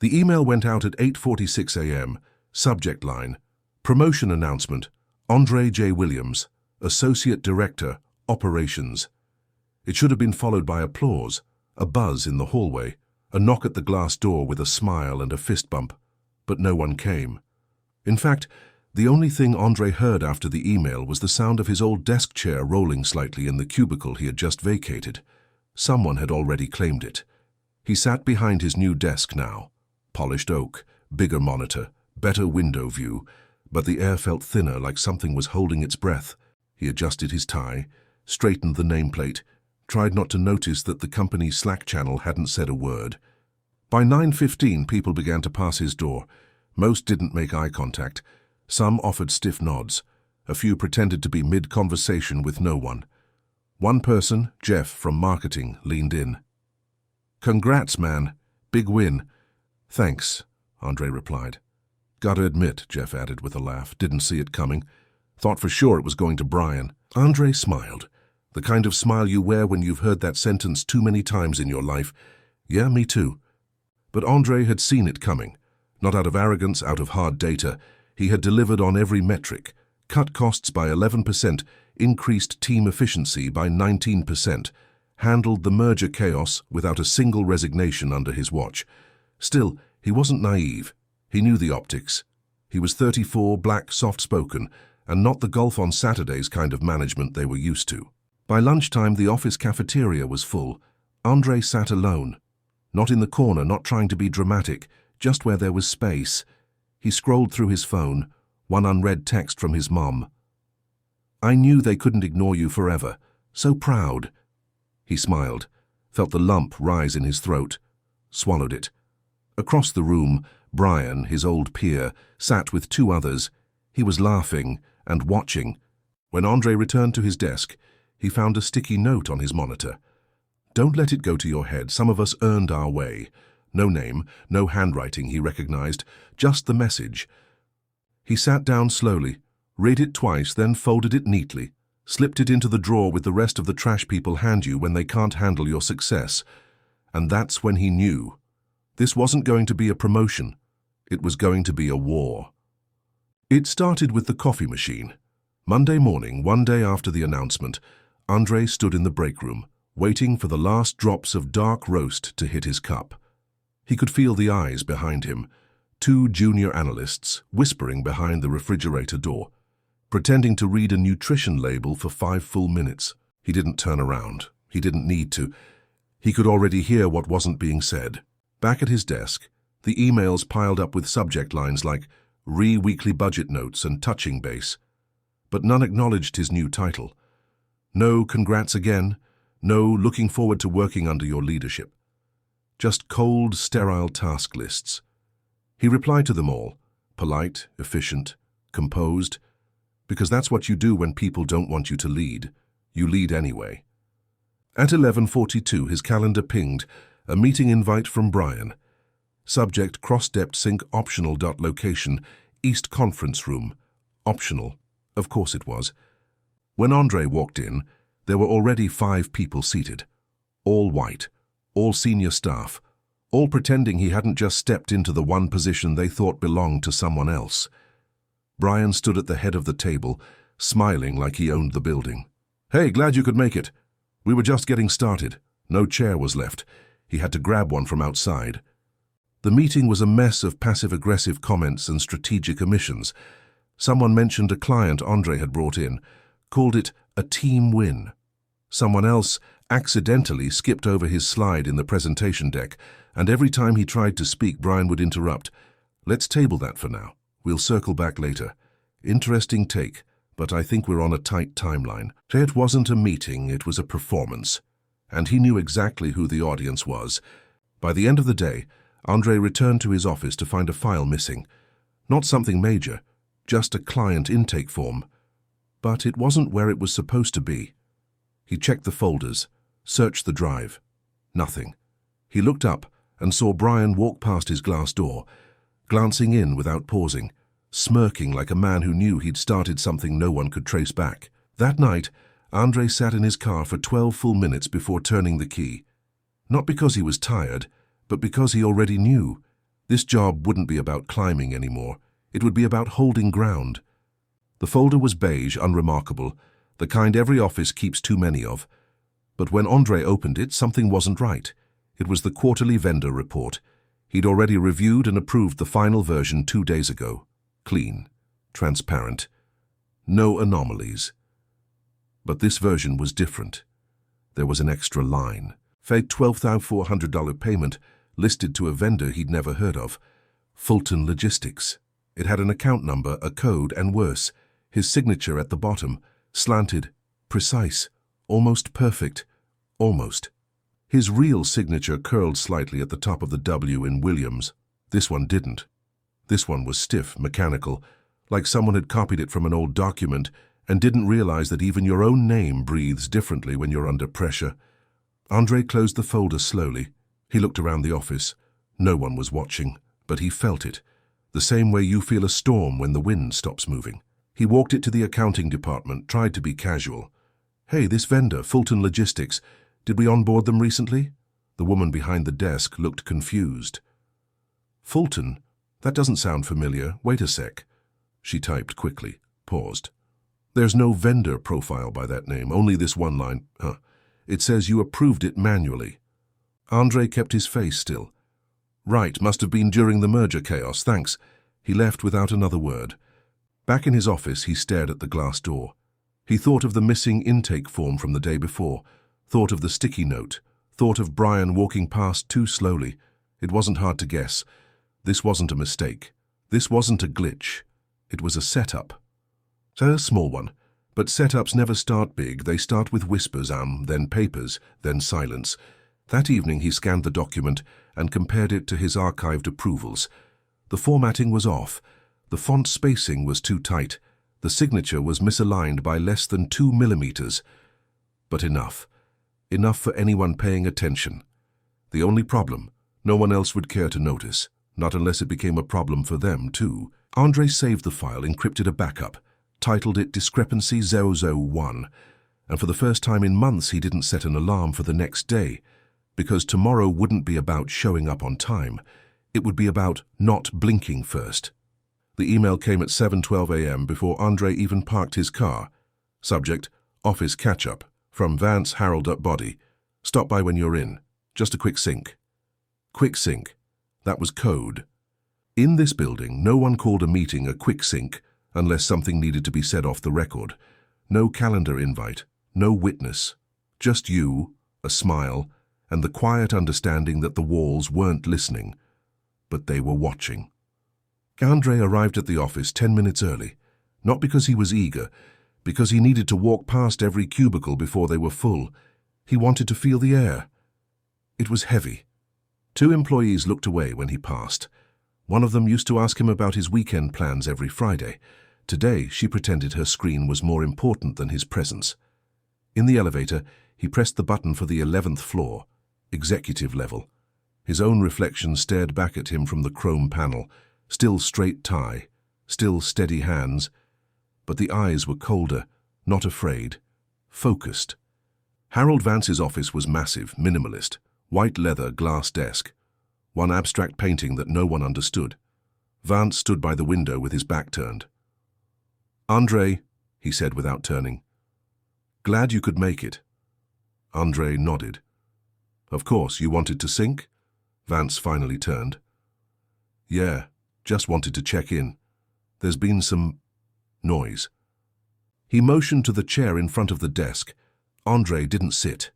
The email went out at 8:46 a.m. Subject line: Promotion announcement. Andre J. Williams, Associate Director, Operations. It should have been followed by applause, a buzz in the hallway, a knock at the glass door with a smile and a fist bump, but no one came. In fact, the only thing Andre heard after the email was the sound of his old desk chair rolling slightly in the cubicle he had just vacated. Someone had already claimed it. He sat behind his new desk now. Polished oak, bigger monitor, better window view, but the air felt thinner, like something was holding its breath. He adjusted his tie, straightened the nameplate, tried not to notice that the company's Slack channel hadn't said a word. By 9:15, people began to pass his door. Most didn't make eye contact. Some offered stiff nods. A few pretended to be mid-conversation with no one. One person, Jeff from marketing, leaned in. "Congrats, man. Big win." "Thanks," Andre replied. "Gotta admit," Jeff added with a laugh, "didn't see it coming. Thought for sure it was going to Brian." Andre smiled. The kind of smile you wear when you've heard that sentence too many times in your life. "Yeah, me too." But Andre had seen it coming. Not out of arrogance, out of hard data. He had delivered on every metric. Cut costs by 11%, increased team efficiency by 19%, handled the merger chaos without a single resignation under his watch. Still, he wasn't naive. He knew the optics. He was 34, black, soft-spoken, and not the golf on Saturdays kind of management they were used to. By lunchtime, the office cafeteria was full. Andre sat alone. Not in the corner, not trying to be dramatic, just where there was space. He scrolled through his phone, one unread text from his mom. "I knew they couldn't ignore you forever. So proud." He smiled, felt the lump rise in his throat, swallowed it. Across the room, Brian, his old peer, sat with two others. He was laughing and watching. When Andre returned to his desk, he found a sticky note on his monitor. "Don't let it go to your head. Some of us earned our way." No name, no handwriting he recognized, just the message. He sat down slowly, read it twice, then folded it neatly, slipped it into the drawer with the rest of the trash people hand you when they can't handle your success. And that's when he knew. This wasn't going to be a promotion. It was going to be a war. It started with the coffee machine. Monday morning, one day after the announcement, Andre stood in the break room, waiting for the last drops of dark roast to hit his cup. He could feel the eyes behind him, two junior analysts whispering behind the refrigerator door, pretending to read a nutrition label for 5 full minutes. He didn't turn around. He didn't need to. He could already hear what wasn't being said. Back at his desk, the emails piled up with subject lines like weekly budget notes and touching base. But none acknowledged his new title. No congrats again, no looking forward to working under your leadership. Just cold, sterile task lists. He replied to them all, polite, efficient, composed, because that's what you do when people don't want you to lead. You lead anyway. At 11:42, his calendar pinged, a meeting invite from Brian. Subject: cross-dept sync optional. Location: East Conference Room. Optional. Of course it was. When Andre walked in, there were already 5 people seated. All white, all senior staff, all pretending he hadn't just stepped into the one position they thought belonged to someone else. Brian stood at the head of the table, smiling like he owned the building. "Hey, glad you could make it. We were just getting started. No chair was left. He had to grab one from outside." The meeting was a mess of passive-aggressive comments and strategic omissions. Someone mentioned a client Andre had brought in, called it a team win. Someone else accidentally skipped over his slide in the presentation deck, and every time he tried to speak, Brian would interrupt. "Let's table that for now. We'll circle back later. Interesting take, but I think we're on a tight timeline." It wasn't a meeting, it was a performance. And he knew exactly who the audience was. By the end of the day, Andre returned to his office to find a file missing. Not something major, just a client intake form. But it wasn't where it was supposed to be. He checked the folders, searched the drive. Nothing. He looked up and saw Brian walk past his glass door, glancing in without pausing, smirking like a man who knew he'd started something no one could trace back. That night, Andre sat in his car for 12 full minutes before turning the key. Not because he was tired, but because he already knew. This job wouldn't be about climbing anymore. It would be about holding ground. The folder was beige, unremarkable, the kind every office keeps too many of. But when Andre opened it, something wasn't right. It was the quarterly vendor report. He'd already reviewed and approved the final version 2 days ago. Clean, transparent, no anomalies. But this version was different. There was an extra line. Fake $12,400 payment listed to a vendor he'd never heard of. Fulton Logistics. It had an account number, a code, and worse, his signature at the bottom, slanted, precise, almost perfect, almost. His real signature curled slightly at the top of the W in Williams. This one didn't. This one was stiff, mechanical, like someone had copied it from an old document and didn't realize that even your own name breathes differently when you're under pressure. Andre closed the folder slowly. He looked around the office. No one was watching, but he felt it, the same way you feel a storm when the wind stops moving. He walked it to the accounting department, tried to be casual. "Hey, this vendor, Fulton Logistics, did we onboard them recently?" The woman behind the desk looked confused. "Fulton? That doesn't sound familiar. Wait a sec." She typed quickly, paused. "There's no vendor profile by that name, only this one line. It says you approved it manually." Andre kept his face still. "Right, must have been during the merger chaos, thanks." He left without another word. Back in his office, he stared at the glass door. He thought of the missing intake form from the day before, thought of the sticky note, thought of Brian walking past too slowly. It wasn't hard to guess. This wasn't a mistake. This wasn't a glitch. It was a setup. A small one. But setups never start big. They start with whispers, then papers, then silence. That evening he scanned the document and compared it to his archived approvals. The formatting was off. The font spacing was too tight. The signature was misaligned by less than 2 millimeters. But enough. Enough for anyone paying attention. The only problem, no one else would care to notice, not unless it became a problem for them too. Andre saved the file, encrypted a backup, titled it Discrepancy 001, and for the first time in months he didn't set an alarm for the next day, because tomorrow wouldn't be about showing up on time. It would be about not blinking first. The email came at 7:12 a.m. before Andre even parked his car. Subject, Office Catch-Up, from Vance Harold.Body. Stop by when you're in. Just a quick sync. Quick sync. That was code. In this building, no one called a meeting a quick sync unless something needed to be said off the record. No calendar invite, no witness. Just you, a smile, and the quiet understanding that the walls weren't listening, but they were watching. Andre arrived at the office 10 minutes early, not because he was eager, because he needed to walk past every cubicle before they were full. He wanted to feel the air. It was heavy. 2 employees looked away when he passed. One of them used to ask him about his weekend plans every Friday. Today, she pretended her screen was more important than his presence. In the elevator, he pressed the button for the 11th floor, executive level. His own reflection stared back at him from the chrome panel, still straight tie, still steady hands, but the eyes were colder, not afraid, focused. Harold Vance's office was massive, minimalist, white leather glass desk, one abstract painting that no one understood. Vance stood by the window with his back turned. "Andre," he said without turning. "Glad you could make it." Andre nodded. "Of course, you wanted to sync?" Vance finally turned. "Yeah, just wanted to check in. There's been some noise." He motioned to the chair in front of the desk. Andre didn't sit.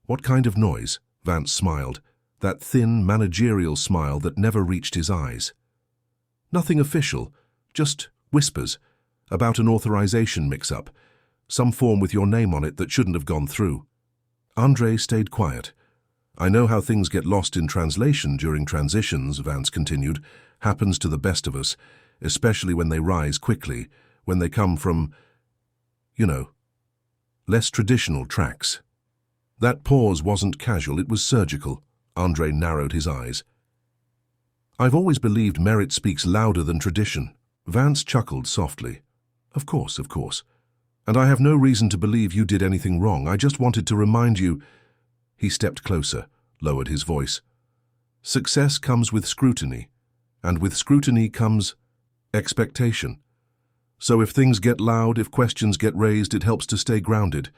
"What kind of noise?" Vance smiled, that thin, managerial smile that never reached his eyes. "Nothing official, just whispers about an authorization mix-up, some form with your name on it that shouldn't have gone through." Andre stayed quiet. "I know how things get lost in translation during transitions," Vance continued. "Happens to the best of us, especially when they rise quickly, when they come from, less traditional tracks." That pause wasn't casual, it was surgical. Andre narrowed his eyes. "I've always believed merit speaks louder than tradition." Vance chuckled softly. Of course. And I have no reason to believe you did anything wrong. I just wanted to remind you." He stepped closer, lowered his voice. Success comes with scrutiny, and with scrutiny comes expectation. So if things get loud, if questions get raised, it helps to stay grounded.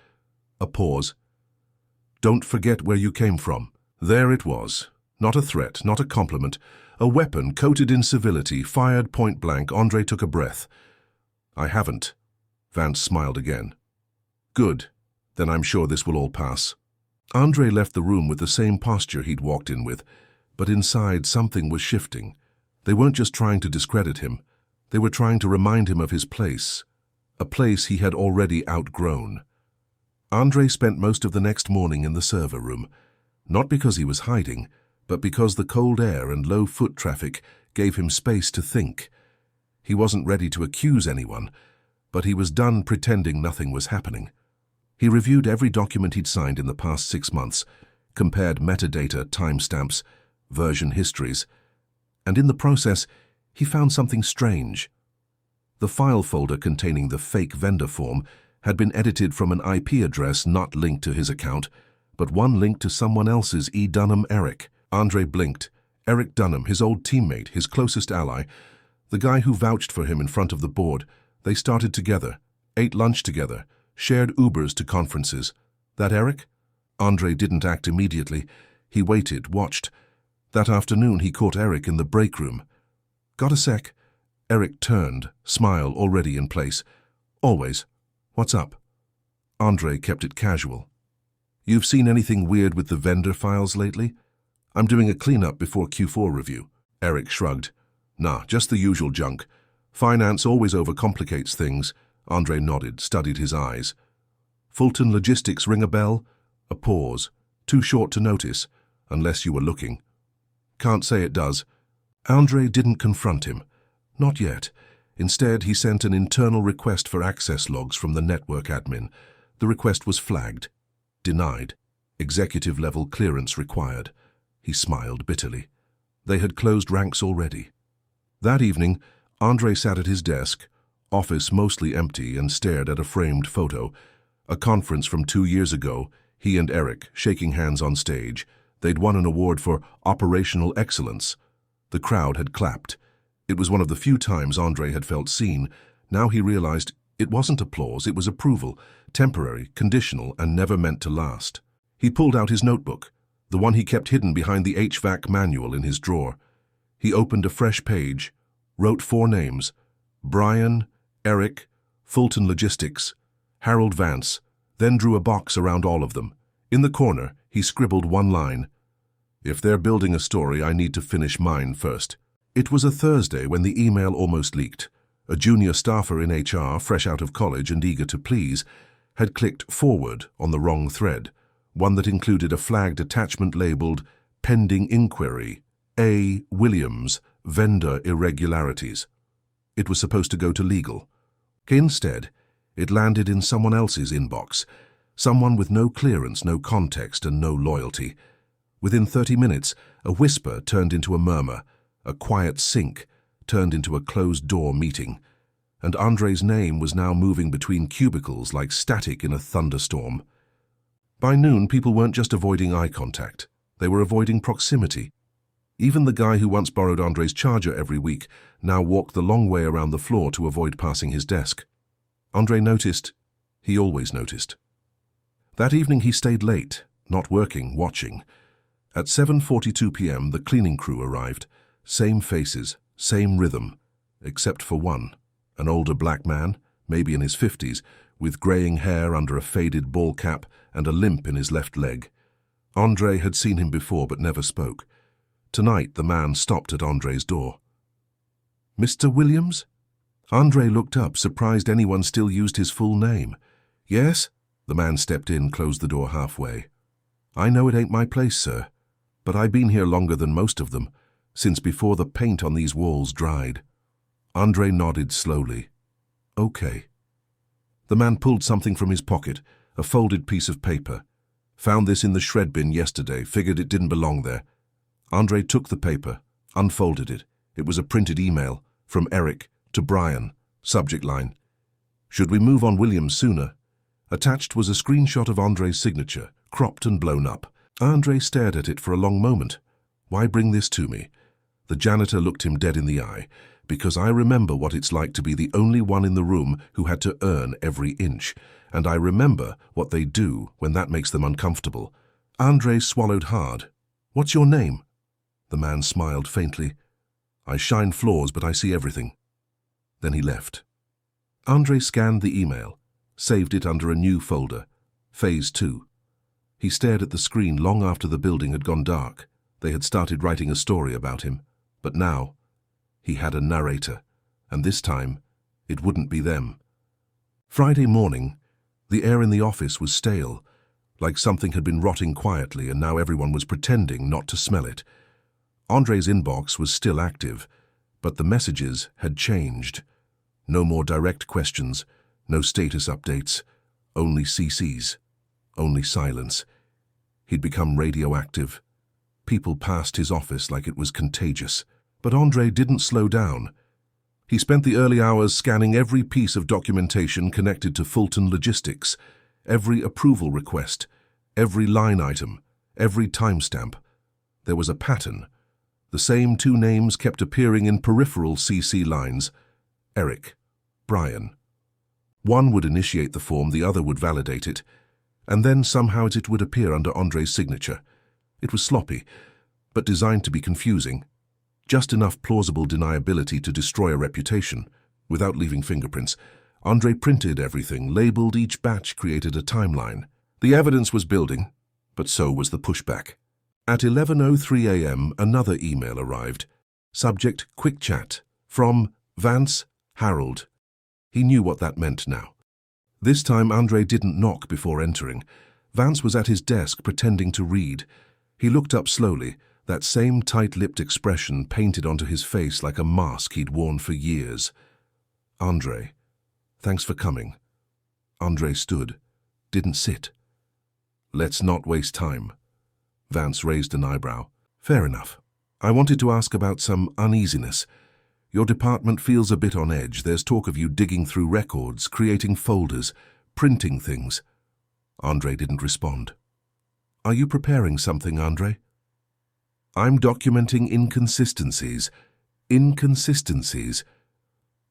A pause. Don't forget where you came from. There it was. Not a threat, not a compliment. A weapon coated in civility, fired point blank. Andre took a breath. I haven't. Vance smiled again. Good. Then I'm sure this will all pass. Andre left the room with the same posture he'd walked in with, but inside something was shifting. They weren't just trying to discredit him. They were trying to remind him of his place, a place he had already outgrown. Andre spent most of the next morning in the server room, not because he was hiding, but because the cold air and low foot traffic gave him space to think. He wasn't ready to accuse anyone, but he was done pretending nothing was happening. He reviewed every document he'd signed in the past 6 months, compared metadata, timestamps, version histories, and in the process, he found something strange. The file folder containing the fake vendor form had been edited from an IP address not linked to his account, but one linked to someone else's, E. Dunham Eric. Andre blinked. Eric Dunham, his old teammate, his closest ally, the guy who vouched for him in front of the board. They started together, ate lunch together, shared Ubers to conferences. That Eric? Andre didn't act immediately. He waited, watched. That afternoon he caught Eric in the break room. Got a sec? Eric turned, smile already in place. Always. What's up? Andre kept it casual. You've seen anything weird with the vendor files lately? I'm doing a cleanup before Q4 review. Eric shrugged. Nah, just the usual junk. Finance always overcomplicates things. Andre nodded, studied his eyes. Fulton Logistics ring a bell? A pause. Too short to notice, unless you were looking. Can't say it does. Andre didn't confront him. Not yet. Instead, he sent an internal request for access logs from the network admin. The request was flagged. Denied. Executive-level clearance required. He smiled bitterly. They had closed ranks already. That evening, Andre sat at his desk, office mostly empty, and stared at a framed photo. A conference from 2 years ago, he and Eric shaking hands on stage. They'd won an award for operational excellence. The crowd had clapped. It was one of the few times Andre had felt seen. Now he realized it wasn't applause, it was approval, temporary, conditional, and never meant to last. He pulled out his notebook, the one he kept hidden behind the HVAC manual in his drawer. He opened a fresh page, wrote 4 names: Brian, Eric, Fulton Logistics, Harold Vance, then drew a box around all of them. In the corner, he scribbled one line: If they're building a story, I need to finish mine first. It was a Thursday when the email almost leaked. A junior staffer in HR, fresh out of college and eager to please, had clicked forward on the wrong thread, one that included a flagged attachment labeled Pending Inquiry, A. Williams, Vendor Irregularities. It was supposed to go to legal. Instead, it landed in someone else's inbox, someone with no clearance, no context, and no loyalty. Within 30 minutes, a whisper turned into a murmur, a quiet sink turned into a closed-door meeting, and Andre's name was now moving between cubicles like static in a thunderstorm. By noon, people weren't just avoiding eye contact. They were avoiding proximity. Even the guy who once borrowed Andre's charger every week now walked the long way around the floor to avoid passing his desk. Andre noticed. He always noticed. That evening he stayed late, not working, watching. At 7:42 p.m. the cleaning crew arrived. Same faces, same rhythm, except for one, an older black man, maybe in his 50s, with graying hair under a faded ball cap and a limp in his left leg. Andre had seen him before but never spoke. Tonight the man stopped at Andre's door. Mr. Williams? Andre looked up, surprised anyone still used his full name. Yes? The man stepped in, closed the door halfway. I know it ain't my place, sir, but I've been here longer than most of them, since before the paint on these walls dried. Andre nodded slowly. Okay. The man pulled something from his pocket, a folded piece of paper. Found this in the shred bin yesterday, figured it didn't belong there. Andre took the paper, unfolded it. It was a printed email, from Eric to Brian, subject line: Should we move on Williams sooner? Attached was a screenshot of Andre's signature, cropped and blown up. Andre stared at it for a long moment. Why bring this to me? The janitor looked him dead in the eye. Because I remember what it's like to be the only one in the room who had to earn every inch. And I remember what they do when that makes them uncomfortable. Andre swallowed hard. What's your name? The man smiled faintly. I shine floors, but I see everything. Then he left. Andre scanned the email, saved it under a new folder, Phase 2. He stared at the screen long after the building had gone dark. They had started writing a story about him, but now he had a narrator, and this time it wouldn't be them. Friday morning, the air in the office was stale, like something had been rotting quietly and now everyone was pretending not to smell it. Andre's inbox was still active, but the messages had changed. No more direct questions, no status updates, only CCs, only silence. He'd become radioactive. People passed his office like it was contagious. But Andre didn't slow down. He spent the early hours scanning every piece of documentation connected to Fulton Logistics, every approval request, every line item, every timestamp. There was a pattern. The same two names kept appearing in peripheral CC lines. Eric, Brian. One would initiate the form, the other would validate it, and then somehow it would appear under Andre's signature. It was sloppy, but designed to be confusing. Just enough plausible deniability to destroy a reputation, without leaving fingerprints. Andre printed everything, labeled each batch, created a timeline. The evidence was building, but so was the pushback. At 11:03 a.m., another email arrived. Subject, quick chat. From Vance, Harold. He knew what that meant now. This time Andre didn't knock before entering. Vance was at his desk pretending to read. He looked up slowly, that same tight-lipped expression painted onto his face like a mask he'd worn for years. Andre, thanks for coming. Andre stood, didn't sit. Let's not waste time. Vance raised an eyebrow. Fair enough. I wanted to ask about some uneasiness. Your department feels a bit on edge. There's talk of you digging through records, creating folders, printing things. Andre didn't respond. Are you preparing something, Andre? I'm documenting inconsistencies. Inconsistencies.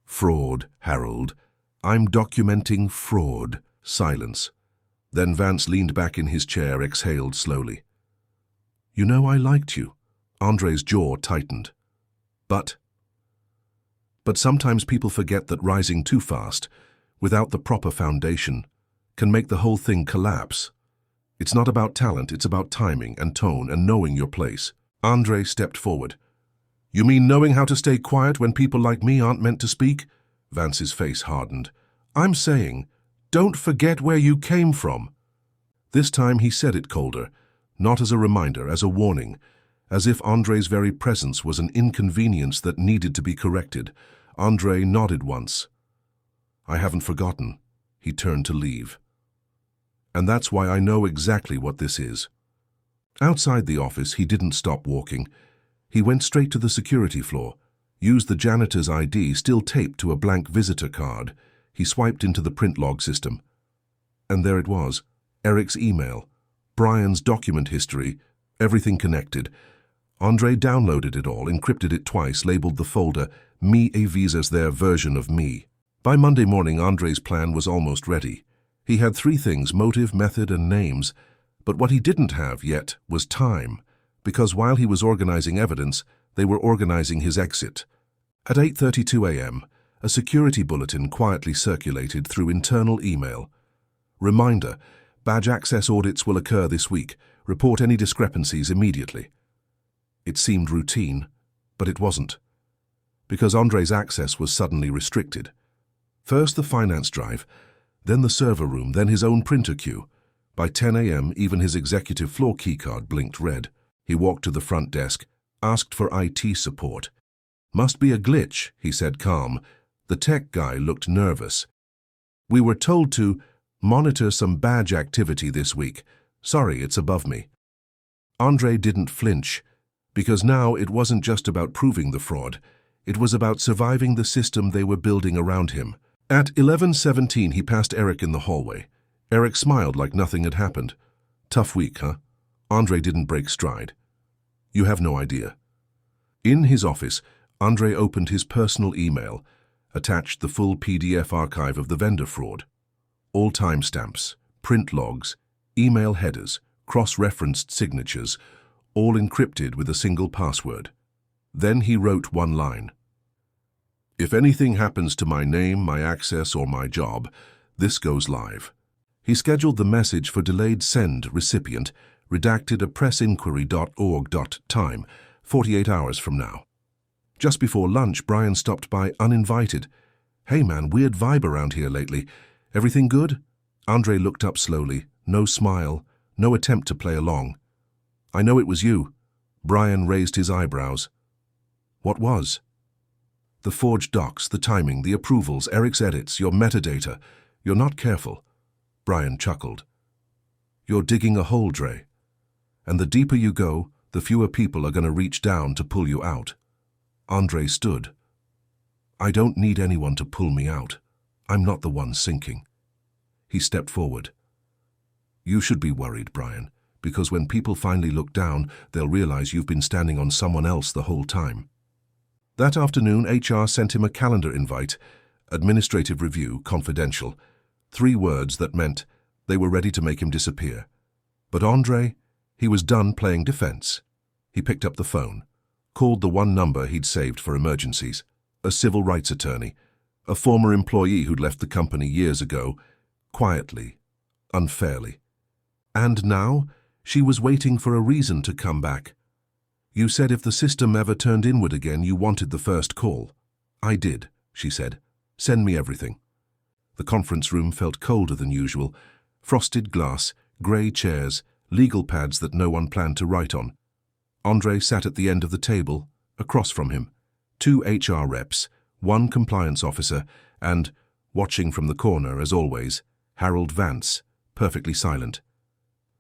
Fraud, Harold. I'm documenting fraud. Silence. Then Vance leaned back in his chair, exhaled slowly. You know, I liked you. Andre's jaw tightened. But sometimes people forget that rising too fast, without the proper foundation, can make the whole thing collapse. It's not about talent, it's about timing and tone and knowing your place. Andre stepped forward. You mean knowing how to stay quiet when people like me aren't meant to speak? Vance's face hardened. I'm saying, don't forget where you came from. This time he said it colder, not as a reminder, as a warning, as if Andre's very presence was an inconvenience that needed to be corrected. Andre nodded once. I haven't forgotten. He turned to leave. And that's why I know exactly what this is. Outside the office, he didn't stop walking. He went straight to the security floor, used the janitor's ID still taped to a blank visitor card. He swiped into the print log system. And there it was, Eric's email, Brian's document history, everything connected. Andre downloaded it all, encrypted it twice, labeled the folder, Me a Visa's their version of me. By Monday morning, Andre's plan was almost ready. He had three things, motive, method, and names. But what he didn't have yet was time, because while he was organizing evidence, they were organizing his exit. At 8:32 a.m., a security bulletin quietly circulated through internal email. Reminder, badge access audits will occur this week. Report any discrepancies immediately. It seemed routine, but it wasn't, because Andre's access was suddenly restricted. First the finance drive, then the server room, then his own printer queue. By 10 a.m., even his executive floor keycard blinked red. He walked to the front desk, asked for IT support. Must be a glitch, he said calm. The tech guy looked nervous. We were told to monitor some badge activity this week. Sorry, it's above me. Andre didn't flinch, because now it wasn't just about proving the fraud. It was about surviving the system they were building around him. At 11:17, he passed Eric in the hallway. Eric smiled like nothing had happened. Tough week, huh? Andre didn't break stride. You have no idea. In his office, Andre opened his personal email, attached the full PDF archive of the vendor fraud. All timestamps, print logs, email headers, cross-referenced signatures, all encrypted with a single password. Then he wrote one line. If anything happens to my name, my access, or my job, this goes live. He scheduled the message for delayed send recipient, redacted a pressinquiry.org. Time, 48 hours from now. Just before lunch, Brian stopped by uninvited. Hey man, weird vibe around here lately. Everything good? Andre looked up slowly, no smile, no attempt to play along. I know it was you. Brian raised his eyebrows. What was? The forged docs, the timing, the approvals, Eric's edits, your metadata. You're not careful. Brian chuckled. You're digging a hole, Dre. And the deeper you go, the fewer people are going to reach down to pull you out. Andre stood. I don't need anyone to pull me out. I'm not the one sinking. He stepped forward. You should be worried, Brian, because when people finally look down, they'll realize you've been standing on someone else the whole time. That afternoon, HR sent him a calendar invite, administrative review, confidential, 3 words that meant they were ready to make him disappear. But Andre, he was done playing defense. He picked up the phone, called the one number he'd saved for emergencies, a civil rights attorney, a former employee who'd left the company years ago, quietly, unfairly. And now, she was waiting for a reason to come back. You said if the system ever turned inward again, you wanted the first call. I did, she said. Send me everything. The conference room felt colder than usual. Frosted glass, grey chairs, legal pads that no one planned to write on. Andre sat at the end of the table, across from him. 2 HR reps, 1 compliance officer, and, watching from the corner as always, Harold Vance, perfectly silent.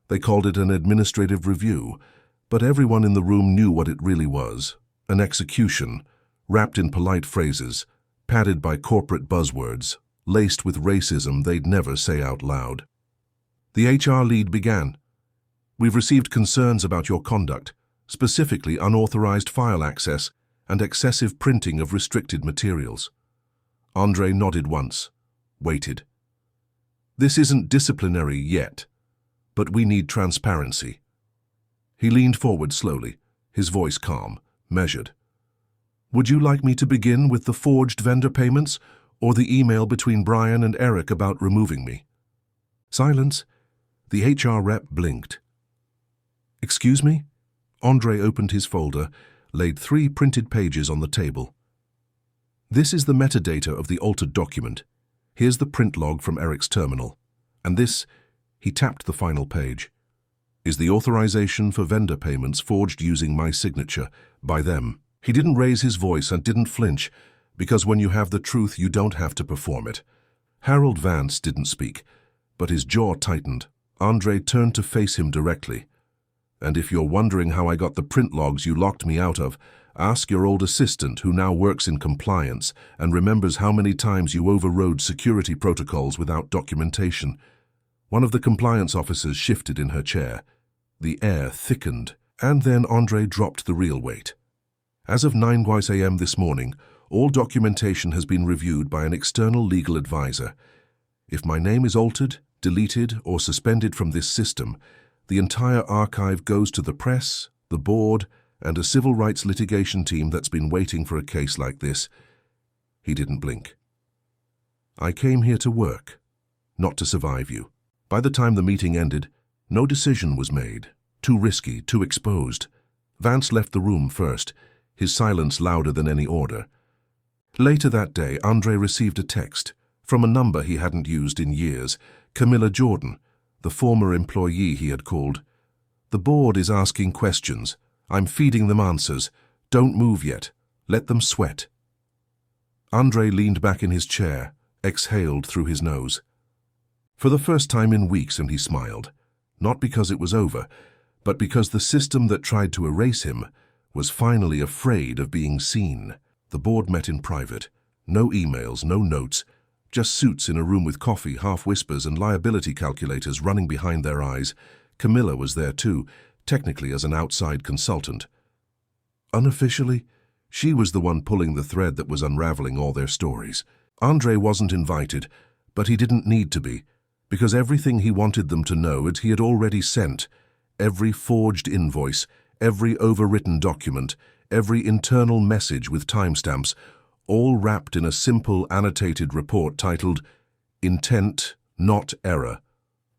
They called it an administrative review, but everyone in the room knew what it really was, an execution, wrapped in polite phrases, padded by corporate buzzwords, laced with racism they'd never say out loud. The HR lead began. We've received concerns about your conduct, specifically unauthorized file access and excessive printing of restricted materials. Andre nodded once, waited. This isn't disciplinary yet, but we need transparency. He leaned forward slowly, his voice calm, measured. Would you like me to begin with the forged vendor payments or the email between Brian and Eric about removing me? Silence. The HR rep blinked. Excuse me? Andre opened his folder, laid 3 printed pages on the table. This is the metadata of the altered document. Here's the print log from Eric's terminal. And this, he tapped the final page, is the authorization for vendor payments forged using my signature, by them. He didn't raise his voice and didn't flinch, because when you have the truth, you don't have to perform it. Harold Vance didn't speak, but his jaw tightened. Andre turned to face him directly. And if you're wondering how I got the print logs you locked me out of, ask your old assistant who now works in compliance and remembers how many times you overrode security protocols without documentation. One of the compliance officers shifted in her chair. The air thickened, and then Andre dropped the real weight. As of 9 a.m. this morning, all documentation has been reviewed by an external legal advisor. If my name is altered, deleted, or suspended from this system, the entire archive goes to the press, the board, and a civil rights litigation team that's been waiting for a case like this. He didn't blink. I came here to work, not to survive you. By the time the meeting ended, no decision was made. Too risky, too exposed. Vance left the room first, his silence louder than any order. Later that day, Andre received a text from a number he hadn't used in years, Camilla Jordan, the former employee he had called. The board is asking questions. I'm feeding them answers. Don't move yet. Let them sweat. Andre leaned back in his chair, exhaled through his nose. For the first time in weeks, and he smiled. Not because it was over, but because the system that tried to erase him was finally afraid of being seen. The board met in private. No emails, no notes, just suits in a room with coffee, half whispers, and liability calculators running behind their eyes. Camilla was there too, technically as an outside consultant, Unofficially, she was the one pulling the thread that was unraveling all their stories. Andre wasn't invited, but he didn't need to be, because everything he wanted them to know he had already sent. Every forged invoice, every overwritten document, every internal message with timestamps, all wrapped in a simple annotated report titled Intent, Not Error.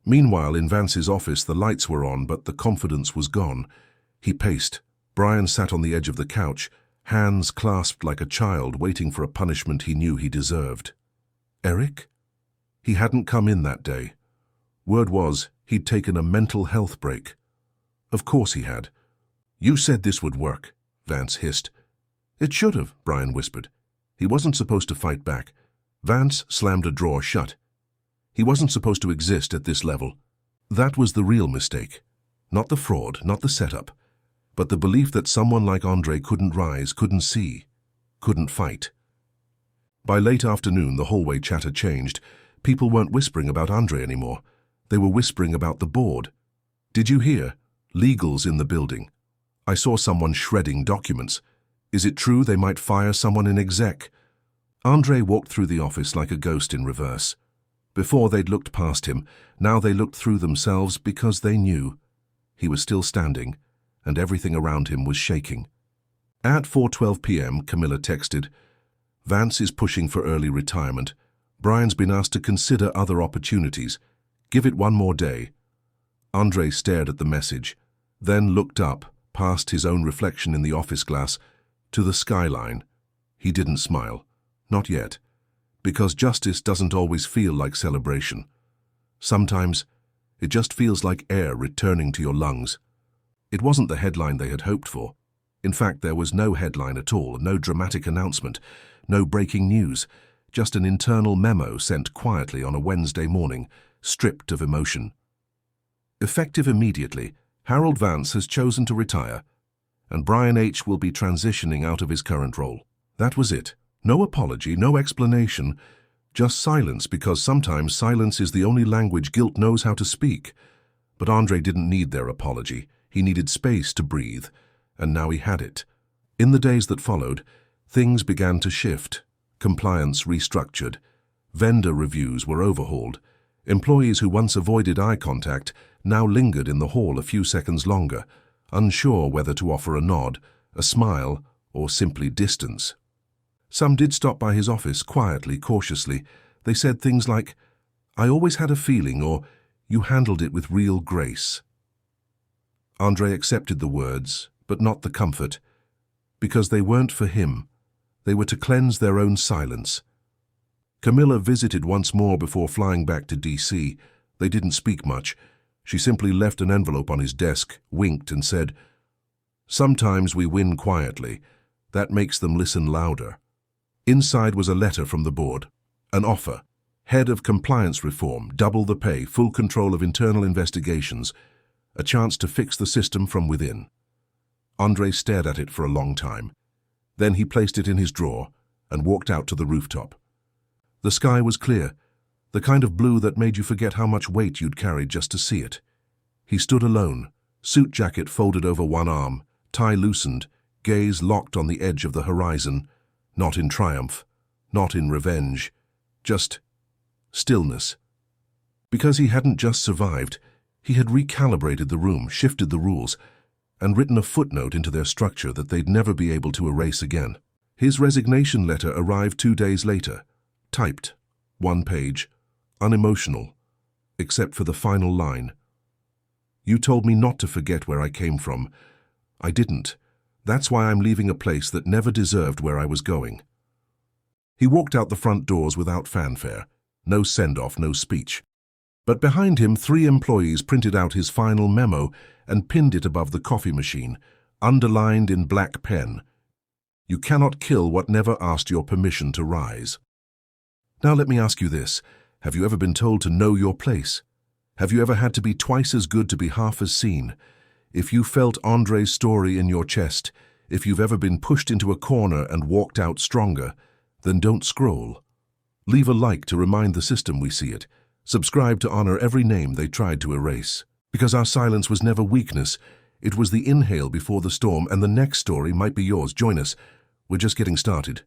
Meanwhile, in Vance's office, the lights were on, but the confidence was gone. He paced. Brian sat on the edge of the couch, hands clasped like a child, waiting for a punishment he knew he deserved. Eric? He hadn't come in that day. Word was, he'd taken a mental health break. Of course he had. You said this would work, Vance hissed. It should have, Brian whispered. He wasn't supposed to fight back. Vance slammed a drawer shut. He wasn't supposed to exist at this level. That was the real mistake. Not the fraud, not the setup, but the belief that someone like Andre couldn't rise, couldn't see, couldn't fight. By late afternoon, the hallway chatter changed. People weren't whispering about Andre anymore. They were whispering about the board. Did you hear? Legal's in the building. I saw someone shredding documents. Is it true they might fire someone in exec? Andre walked through the office like a ghost in reverse. Before they'd looked past him, now they looked through themselves because they knew. He was still standing, and everything around him was shaking. At 4:12 p.m., Camilla texted, Vance is pushing for early retirement. Brian's been asked to consider other opportunities. Give it one more day. Andre stared at the message, then looked up, past his own reflection in the office glass, to the skyline. He didn't smile. Not yet. Because justice doesn't always feel like celebration. Sometimes, it just feels like air returning to your lungs. It wasn't the headline they had hoped for. In fact, there was no headline at all, no dramatic announcement, no breaking news, just an internal memo sent quietly on a Wednesday morning, stripped of emotion. Effective immediately, Harold Vance has chosen to retire, and Brian H. will be transitioning out of his current role. That was it. No apology, no explanation, just silence, because sometimes silence is the only language guilt knows how to speak. But Andre didn't need their apology. He needed space to breathe, and now he had it. In the days that followed, things began to shift. Compliance restructured. Vendor reviews were overhauled. Employees who once avoided eye contact now lingered in the hall a few seconds longer, unsure whether to offer a nod, a smile, or simply distance. Some did stop by his office quietly, cautiously. They said things like, "I always had a feeling," or "You handled it with real grace." Andre accepted the words, but not the comfort, because they weren't for him. They were to cleanse their own silence. Camilla visited once more before flying back to D.C. They didn't speak much. She simply left an envelope on his desk, winked, and said, "Sometimes we win quietly. That makes them listen louder." Inside was a letter from the board. An offer. Head of compliance reform, double the pay, full control of internal investigations. A chance to fix the system from within. Andre stared at it for a long time. Then he placed it in his drawer and walked out to the rooftop. The sky was clear, the kind of blue that made you forget how much weight you'd carried just to see it. He stood alone, suit jacket folded over one arm, tie loosened, gaze locked on the edge of the horizon, not in triumph, not in revenge, just stillness. Because he hadn't just survived, he had recalibrated the room, shifted the rules, and written a footnote into their structure that they'd never be able to erase again. His resignation letter arrived 2 days later, typed, 1 page, unemotional, except for the final line. "You told me not to forget where I came from. I didn't. That's why I'm leaving a place that never deserved where I was going." He walked out the front doors without fanfare, no send-off, no speech. But behind him, 3 employees printed out his final memo and pinned it above the coffee machine, underlined in black pen. "You cannot kill what never asked your permission to rise." Now let me ask you this. Have you ever been told to know your place? Have you ever had to be twice as good to be half as seen? If you felt Andre's story in your chest, if you've ever been pushed into a corner and walked out stronger, then don't scroll. Leave a like to remind the system we see it. Subscribe to honor every name they tried to erase. Because our silence was never weakness, It was the inhale before the storm, and the next story might be yours. Join us. We're just getting started.